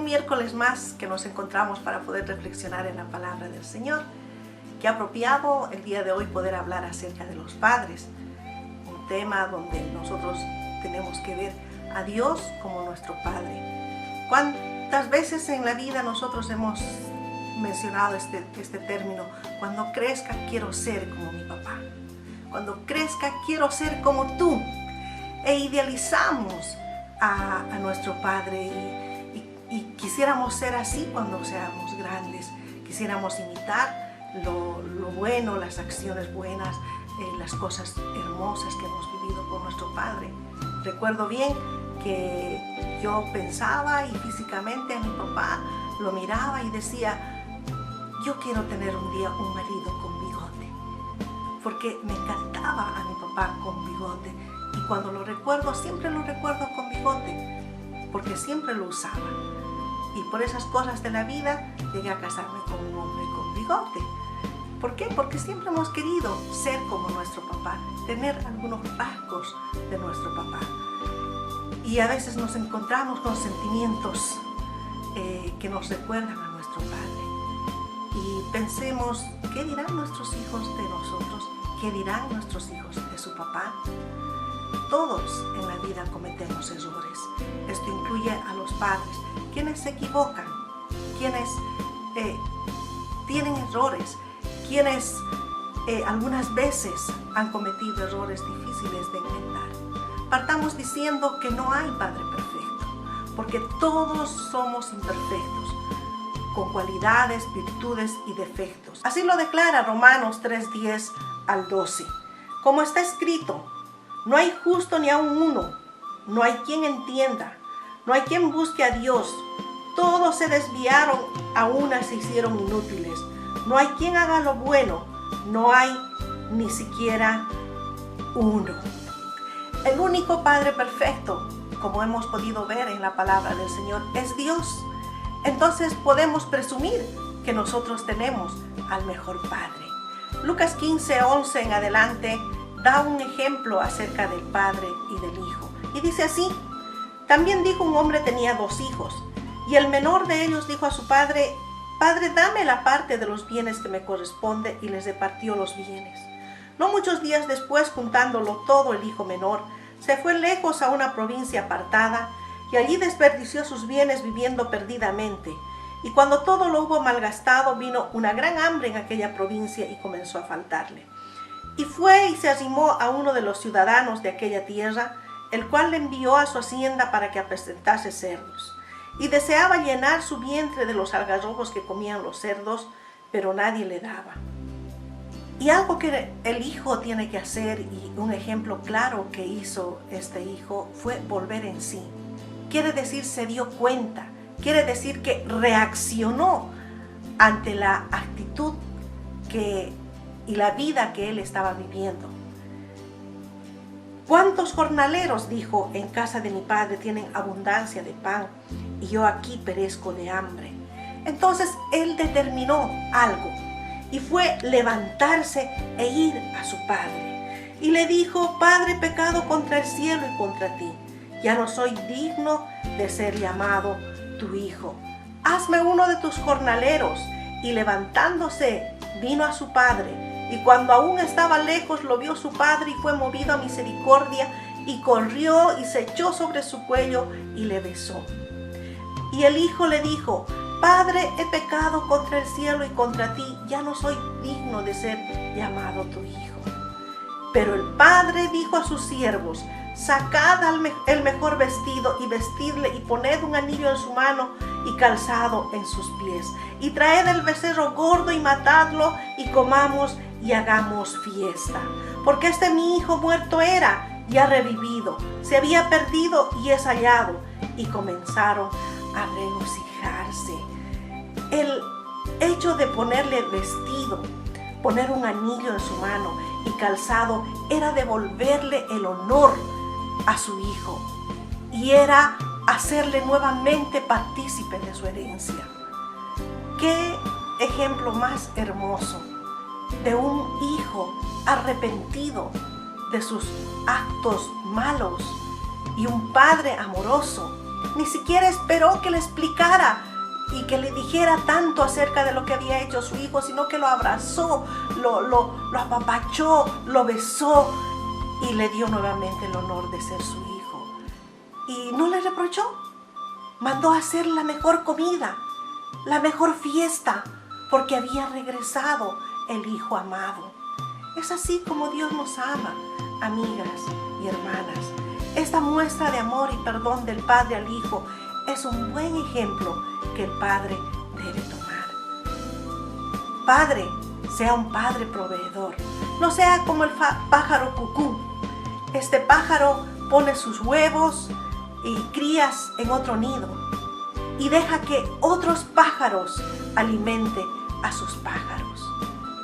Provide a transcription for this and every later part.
miércoles más que nos encontramos para poder reflexionar en la palabra del Señor. Qué apropiado el día de hoy poder hablar acerca de los padres, un tema donde nosotros tenemos que ver a Dios como nuestro Padre. ¿Cuántas veces en la vida nosotros hemos mencionado este término? Cuando crezca quiero ser como mi papá. Cuando crezca quiero ser como tú. E idealizamos a nuestro Padre y quisiéramos ser así cuando seamos grandes. Quisiéramos imitar lo bueno, las acciones buenas, las cosas hermosas que hemos vivido con nuestro Padre. Recuerdo bien que yo pensaba y físicamente a mi papá lo miraba y decía, yo quiero tener un día un marido con bigote, porque me encantaba a mi papá con bigote. Y cuando lo recuerdo, siempre lo recuerdo con bigote, porque siempre lo usaba. Y por esas cosas de la vida, llegué a casarme con un hombre con bigote. ¿Por qué? Porque siempre hemos querido ser como nuestro papá, tener algunos rasgos de nuestro papá. Y a veces nos encontramos con sentimientos que nos recuerdan a nuestro Padre. Y pensemos, ¿qué dirán nuestros hijos de nosotros? ¿Qué dirán nuestros hijos de su papá? Todos en la vida cometemos errores. Esto incluye a los padres, quienes se equivocan, quienes tienen errores, quienes algunas veces han cometido errores difíciles de enmendar. Partamos diciendo que no hay padre perfecto, porque todos somos imperfectos, con cualidades, virtudes y defectos. Así lo declara Romanos 3:10 al 12. Como está escrito, no hay justo ni aun uno, no hay quien entienda, no hay quien busque a Dios. Todos se desviaron, a una se hicieron inútiles. No hay quien haga lo bueno, no hay ni siquiera uno. El único Padre perfecto, como hemos podido ver en la palabra del Señor, es Dios. Entonces podemos presumir que nosotros tenemos al mejor Padre. Lucas 15:11 en adelante da un ejemplo acerca del Padre y del Hijo. Y dice así, también dijo un hombre tenía 2 hijos, y el menor de ellos dijo a su padre, Padre, dame la parte de los bienes que me corresponde, y les repartió los bienes. No muchos días después, juntándolo todo, el hijo menor se fue lejos a una provincia apartada, y allí desperdició sus bienes viviendo perdidamente. Y cuando todo lo hubo malgastado, vino una gran hambre en aquella provincia y comenzó a faltarle. Y fue y se arrimó a uno de los ciudadanos de aquella tierra, el cual le envió a su hacienda para que apacentase cerdos. Y deseaba llenar su vientre de los algarrobos que comían los cerdos, pero nadie le daba. Y algo que el hijo tiene que hacer, y un ejemplo claro que hizo este hijo, fue volver en sí. Quiere decir, se dio cuenta, quiere decir que reaccionó ante la actitud y la vida que él estaba viviendo. ¿Cuántos jornaleros, dijo, en casa de mi padre tienen abundancia de pan y yo aquí perezco de hambre? Entonces él determinó algo y fue levantarse e ir a su padre. Y le dijo, Padre, he pecado contra el cielo y contra ti. Ya no soy digno de ser llamado tu hijo. Hazme uno de tus jornaleros. Y levantándose, vino a su padre. Y cuando aún estaba lejos, lo vio su padre y fue movido a misericordia y corrió y se echó sobre su cuello y le besó. Y el hijo le dijo, Padre, he pecado contra el cielo y contra ti, ya no soy digno de ser llamado tu hijo. Pero el padre dijo a sus siervos, sacad el mejor vestido y vestidle y poned un anillo en su mano y calzado en sus pies. Y traed el becerro gordo y matadlo y comamos y hagamos fiesta. Porque este mi hijo muerto era y ha revivido, se había perdido y es hallado. Y comenzaron a regocijarse. El hecho de ponerle vestido, poner un anillo en su mano y calzado, era devolverle el honor a su hijo y era hacerle nuevamente partícipe de su herencia. Qué ejemplo más hermoso de un hijo arrepentido de sus actos malos y un padre amoroso Ni siquiera esperó que le explicara y que le dijera tanto acerca de lo que había hecho su hijo, sino que lo abrazó, lo apapachó, lo besó y le dio nuevamente el honor de ser su hijo. Y no le reprochó. Mandó a hacer la mejor comida, la mejor fiesta, porque había regresado el hijo amado. Es así como Dios nos ama, amigas y hermanas. Esta muestra de amor y perdón del Padre al Hijo es un buen ejemplo que el Padre debe tomar. Padre, sea un Padre proveedor. No sea como el pájaro cucú. Este pájaro pone sus huevos y crías en otro nido y deja que otros pájaros alimenten a sus pájaros.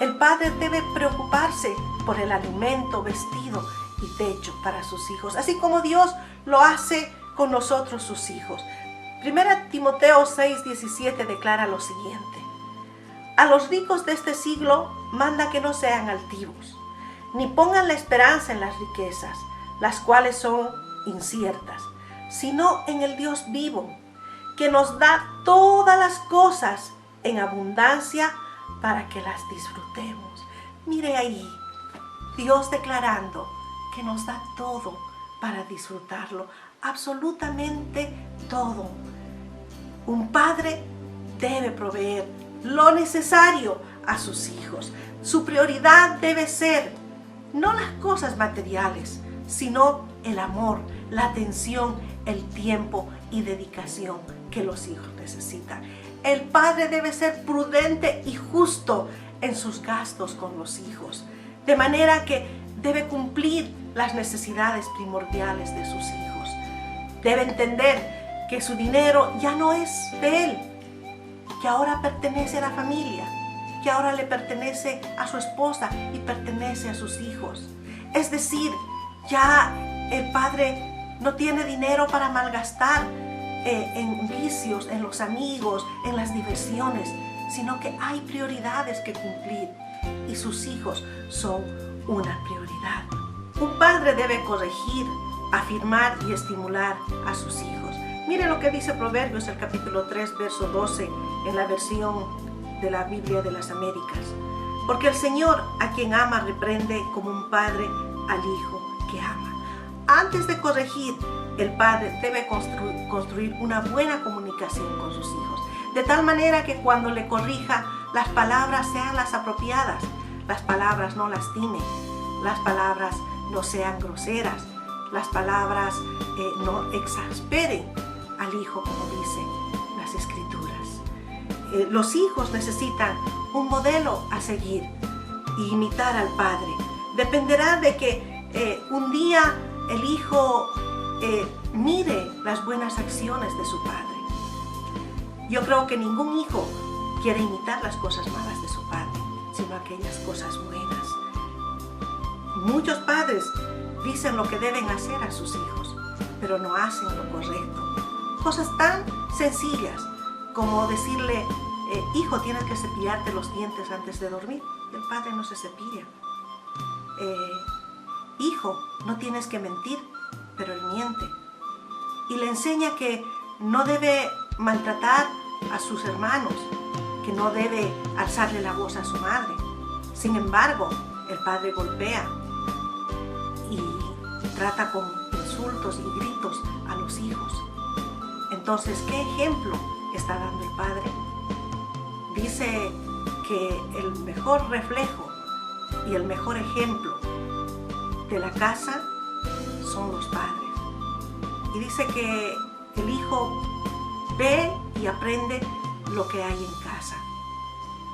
El Padre debe preocuparse por el alimento, vestido y techo para sus hijos, así como Dios lo hace con nosotros, sus hijos. 1 Timoteo 6:17 declara lo siguiente: a los ricos de este siglo manda que no sean altivos, ni pongan la esperanza en las riquezas, las cuales son inciertas, sino en el Dios vivo, que nos da todas las cosas en abundancia para que las disfrutemos. Mire ahí, Dios declarando que nos da todo para disfrutarlo, absolutamente todo. Un padre debe proveer lo necesario a sus hijos. Su prioridad debe ser no las cosas materiales, sino el amor, la atención, el tiempo y dedicación que los hijos necesitan. El padre debe ser prudente y justo en sus gastos con los hijos, de manera que debe cumplir las necesidades primordiales de sus hijos. Debe entender que su dinero ya no es de él, que ahora pertenece a la familia, que ahora le pertenece a su esposa y pertenece a sus hijos. Es decir, ya el padre no tiene dinero para malgastar en vicios, en los amigos, en las diversiones, sino que hay prioridades que cumplir y sus hijos son una prioridad. Un padre debe corregir, afirmar y estimular a sus hijos. Mire lo que dice Proverbios, el capítulo 3, verso 12, en la versión de la Biblia de las Américas. Porque el Señor a quien ama reprende como un padre al hijo que ama. Antes de corregir, el padre debe construir una buena comunicación con sus hijos, de tal manera que cuando le corrija, las palabras sean las apropiadas, las palabras no lastimen, las palabras no sean groseras, las palabras no exasperen al hijo, como dicen las Escrituras. Los hijos necesitan un modelo a seguir y imitar al padre. Dependerá de que un día el hijo mire las buenas acciones de su padre. Yo creo que ningún hijo quiere imitar las cosas malas de su padre, sino aquellas cosas buenas. Muchos padres dicen lo que deben hacer a sus hijos, pero no hacen lo correcto. Cosas tan sencillas como decirle, hijo, tienes que cepillarte los dientes antes de dormir. El padre no se cepilla. Hijo, no tienes que mentir, pero él miente. Y le enseña que no debe maltratar a sus hermanos, que no debe alzarle la voz a su madre. Sin embargo, el padre golpea y trata con insultos y gritos a los hijos. Entonces, ¿qué ejemplo está dando el padre? Dice que el mejor reflejo y el mejor ejemplo de la casa son los padres. Y dice que el hijo ve y aprende lo que hay en casa.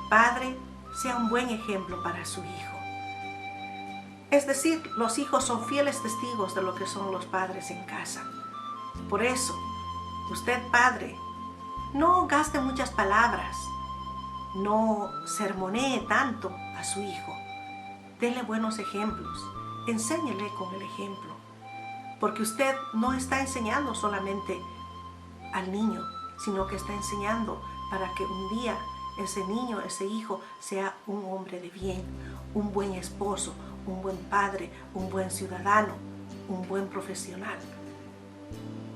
Padre, sea un buen ejemplo para su hijo. Es decir, los hijos son fieles testigos de lo que son los padres en casa. Por eso, usted, padre, no gaste muchas palabras, no sermonee tanto a su hijo. Dele buenos ejemplos, enséñele con el ejemplo. Porque usted no está enseñando solamente al niño, sino que está enseñando para que un día ese niño, ese hijo, sea un hombre de bien, un buen esposo, un buen padre, un buen ciudadano, un buen profesional.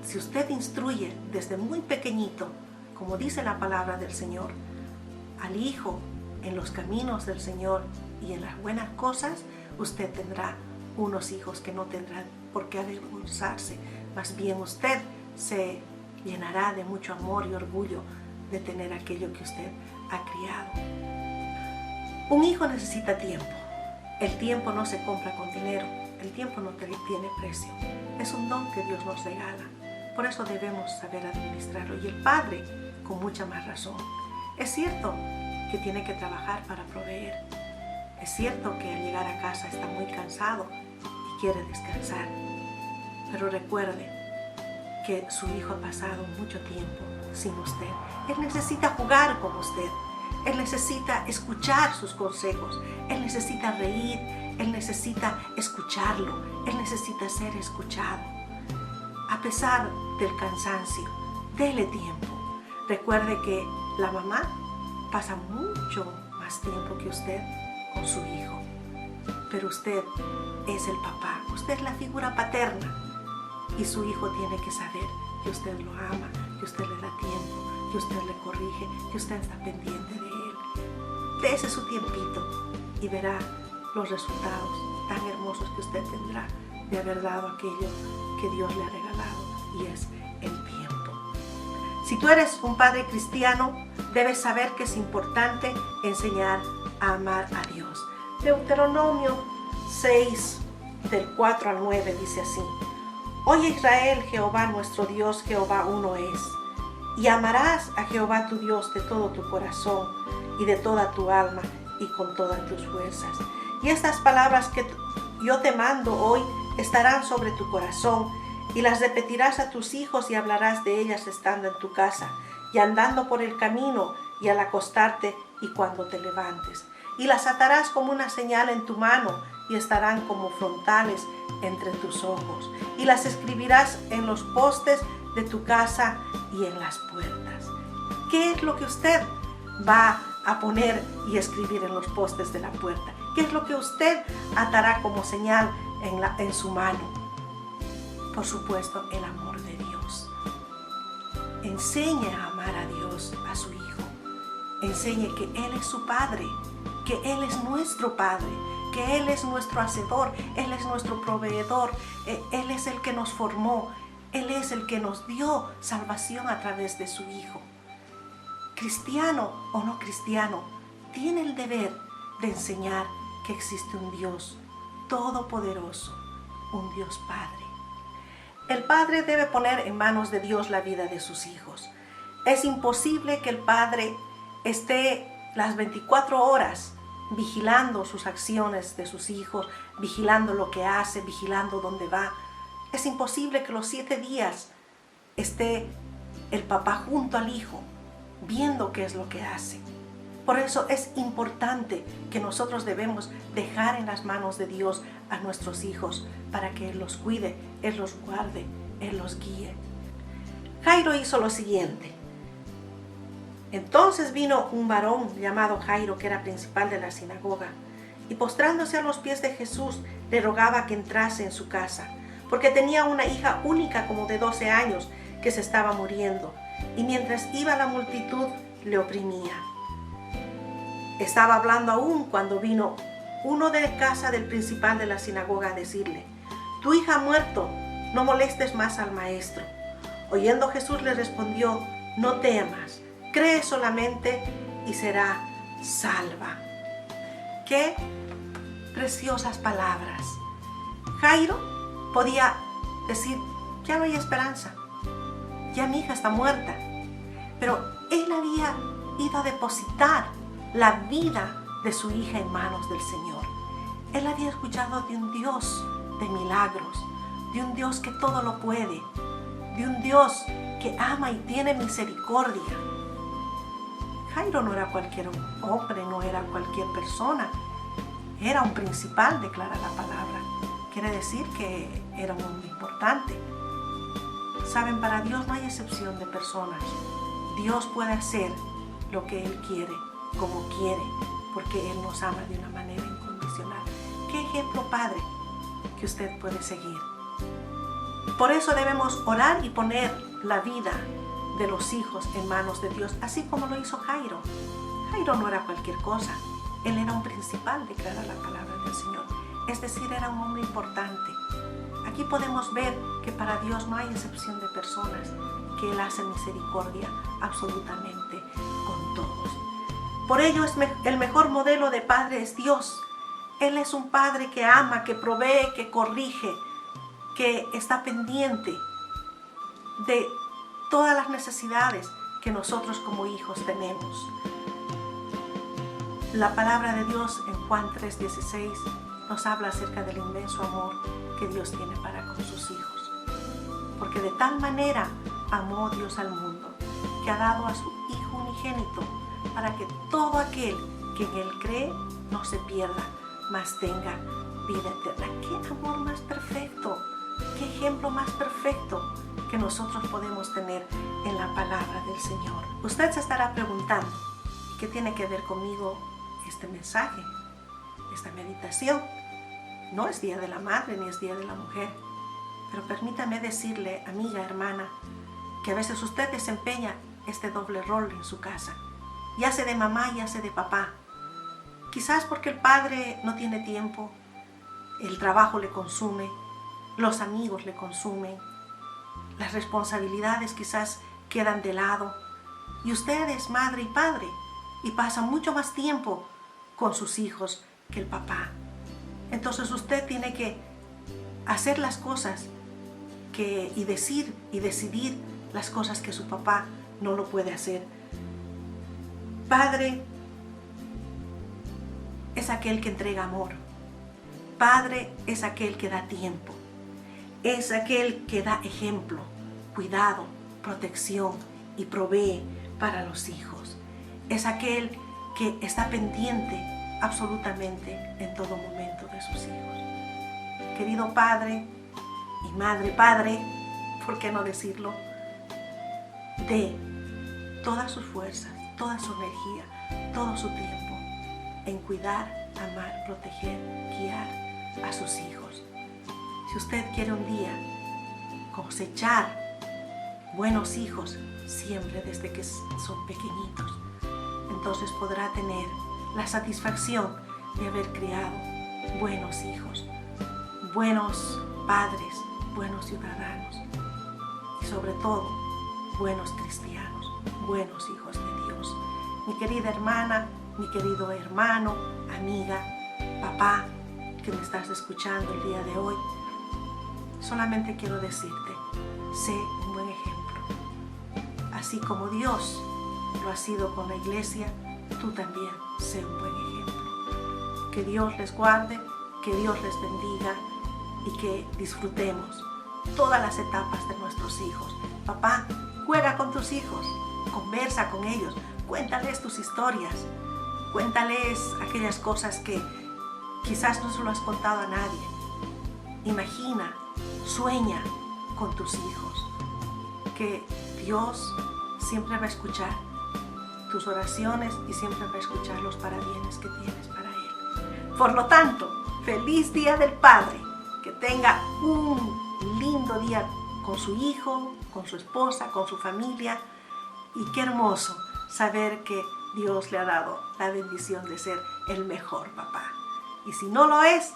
Si si usted instruye desde muy pequeñito, como dice la palabra del Señor, al hijo en los caminos del Señor y en las buenas cosas, usted tendrá unos hijos que no tendrán por qué avergonzarse. Más bien usted se llenará de mucho amor y orgullo de tener aquello que usted ha criado. Un hijo necesita tiempo. El tiempo no se compra con dinero. El tiempo no tiene precio. Es un don que Dios nos regala. Por eso debemos saber administrarlo. Y el padre, con mucha más razón. Es cierto que tiene que trabajar para proveer. Es cierto que al llegar a casa está muy cansado y quiere descansar. Pero recuerde que su hijo ha pasado mucho tiempo sin usted. Él necesita jugar con usted. Él necesita escuchar sus consejos. Él necesita reír. Él necesita escucharlo. Él necesita ser escuchado. A pesar del cansancio, dele tiempo. Recuerde que la mamá pasa mucho más tiempo que usted con su hijo. Pero usted es el papá. Usted es la figura paterna. Y su hijo tiene que saber que usted lo ama, que usted le da tiempo, que usted le corrige, que usted está pendiente de él. Dese su tiempito y verá los resultados tan hermosos que usted tendrá de haber dado aquello que Dios le ha regalado, y es el tiempo. Si tú eres un padre cristiano, debes saber que es importante enseñar a amar a Dios. Deuteronomio 6, del 4 al 9, dice así: Oye Israel, Jehová nuestro Dios, Jehová uno es. Y amarás a Jehová tu Dios de todo tu corazón y de toda tu alma y con todas tus fuerzas. Y estas palabras que yo te mando hoy estarán sobre tu corazón, y las repetirás a tus hijos y hablarás de ellas estando en tu casa y andando por el camino y al acostarte y cuando te levantes. Y las atarás como una señal en tu mano y estarán como frontales entre tus ojos. Y las escribirás en los postes de tu casa y en las puertas. ¿Qué es lo que usted va a poner y escribir en los postes de la puerta? ¿Qué es lo que usted atará como señal en su mano? Por supuesto, el amor de Dios. Enseñe a amar a Dios, a su hijo. Enseñe que Él es su Padre, que Él es nuestro Padre, que Él es nuestro hacedor, Él es nuestro proveedor, Él es el que nos formó, Él es el que nos dio salvación a través de su Hijo. Cristiano o no cristiano, tiene el deber de enseñar que existe un Dios todopoderoso, un Dios Padre. El padre debe poner en manos de Dios la vida de sus hijos. Es imposible que el padre esté las 24 horas vigilando sus acciones de sus hijos, vigilando lo que hace, vigilando dónde va. Es imposible que los 7 días esté el papá junto al hijo, viendo qué es lo que hace. Por eso es importante que nosotros debemos dejar en las manos de Dios a nuestros hijos para que Él los cuide, Él los guarde, Él los guíe. Jairo hizo lo siguiente. Entonces vino un varón llamado Jairo, que era principal de la sinagoga, y postrándose a los pies de Jesús, le rogaba que entrase en su casa, porque tenía una hija única como de 12 años que se estaba muriendo, y mientras iba la multitud le oprimía. Estaba hablando aún cuando vino uno de casa del principal de la sinagoga a decirle: tu hija ha muerto, no molestes más al maestro. Oyendo Jesús le respondió: no temas, cree solamente y será salva. Qué preciosas palabras. Jairo podía decir: ya no hay esperanza, ya mi hija está muerta. Pero él había ido a depositar la vida de su hija en manos del Señor. Él había escuchado de un Dios de milagros, de un Dios que todo lo puede, de un Dios que ama y tiene misericordia. Jairo no era cualquier hombre, no era cualquier persona, era un principal, declara la palabra. Quiere decir que era un hombre importante. Saben, para Dios no hay excepción de personas. Dios puede hacer lo que Él quiere, como quiere, porque Él nos ama de una manera incondicional. ¿Qué ejemplo, padre, que usted puede seguir? por eso debemos orar y poner la vida de los hijos en manos de Dios, así como lo hizo Jairo. Jairo no era cualquier cosa. Él era un principal, declara la palabra del Señor. Es decir, era un hombre importante. Aquí podemos ver que para Dios no hay excepción de personas, que Él hace misericordia absolutamente con todos. Por ello el mejor modelo de padre es Dios. Él es un padre que ama, que provee, que corrige, que está pendiente de todas las necesidades que nosotros como hijos tenemos. La palabra de Dios en Juan 3:16 nos habla acerca del inmenso amor que Dios tiene para con sus hijos. Porque de tal manera amó Dios al mundo, que ha dado a su Hijo unigénito, para que todo aquel que en Él cree no se pierda, mas tenga vida eterna. ¿Qué amor más perfecto? ¿Qué ejemplo más perfecto que nosotros podemos tener en la palabra del Señor? Usted se estará preguntando, ¿qué tiene que ver conmigo este mensaje, esta meditación? No es Día de la Madre ni es Día de la Mujer, pero permítame decirle, amiga, hermana, que a veces usted desempeña este doble rol en su casa, y hace de mamá y hace de papá. Quizás porque el padre no tiene tiempo, el trabajo le consume, los amigos le consumen, las responsabilidades quizás quedan de lado, y usted es madre y padre, y pasa mucho más tiempo con sus hijos que el papá. Entonces usted tiene que hacer las cosas y decidir las cosas que su papá no lo puede hacer. Padre es aquel que entrega amor. Padre es aquel que da tiempo. Es aquel que da ejemplo, cuidado, protección y provee para los hijos. Es aquel que está pendiente absolutamente en todo momento de sus hijos. Querido padre y madre, padre, ¿por qué no decirlo? De todas sus fuerzas, toda su energía, todo su tiempo en cuidar, amar, proteger, guiar a sus hijos. Si usted quiere un día cosechar buenos hijos, siempre desde que son pequeñitos, entonces podrá tener la satisfacción de haber criado buenos hijos, buenos padres, buenos ciudadanos y sobre todo buenos cristianos, buenos hijos de Dios. Mi querida hermana, mi querido hermano, amiga, papá, que me estás escuchando el día de hoy, solamente quiero decirte, sé un buen ejemplo. Así como Dios lo ha sido con la iglesia, tú también sé un buen ejemplo. Que Dios les guarde, que Dios les bendiga y que disfrutemos todas las etapas de nuestros hijos. Papá, juega con tus hijos, conversa con ellos, cuéntales tus historias, cuéntales aquellas cosas que quizás no se lo has contado a nadie. Imagina, sueña con tus hijos, que Dios siempre va a escuchar tus oraciones y siempre va a escuchar los parabienes que tienes para Él. Por lo tanto, feliz Día del Padre, que tenga un lindo día con su hijo, con su esposa, con su familia, y qué hermoso saber que Dios le ha dado la bendición de ser el mejor papá. Y si no lo es,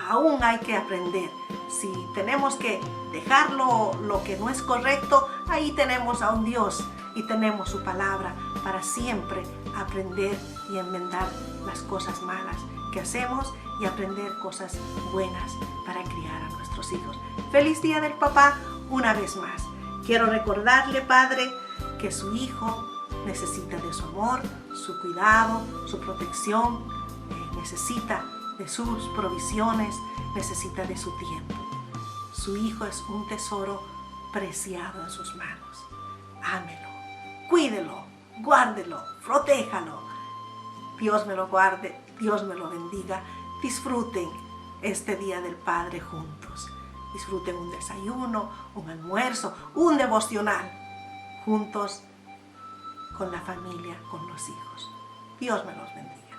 aún hay que aprender. Si tenemos que dejar lo que no es correcto, ahí tenemos a un Dios y tenemos su palabra para siempre aprender y enmendar las cosas malas que hacemos y aprender cosas buenas para criar a nuestros hijos. Feliz Día del Papá una vez más. Quiero recordarle, Padre, que su hijo necesita de su amor, su cuidado, su protección, necesita de sus provisiones, necesita de su tiempo. Su hijo es un tesoro preciado en sus manos. Ámelo, cuídelo, guárdelo, protéjalo. Dios me lo guarde, Dios me lo bendiga. Disfruten este Día del Padre juntos. Disfruten un desayuno, un almuerzo, un devocional, juntos con la familia, con los hijos. Dios me los bendiga.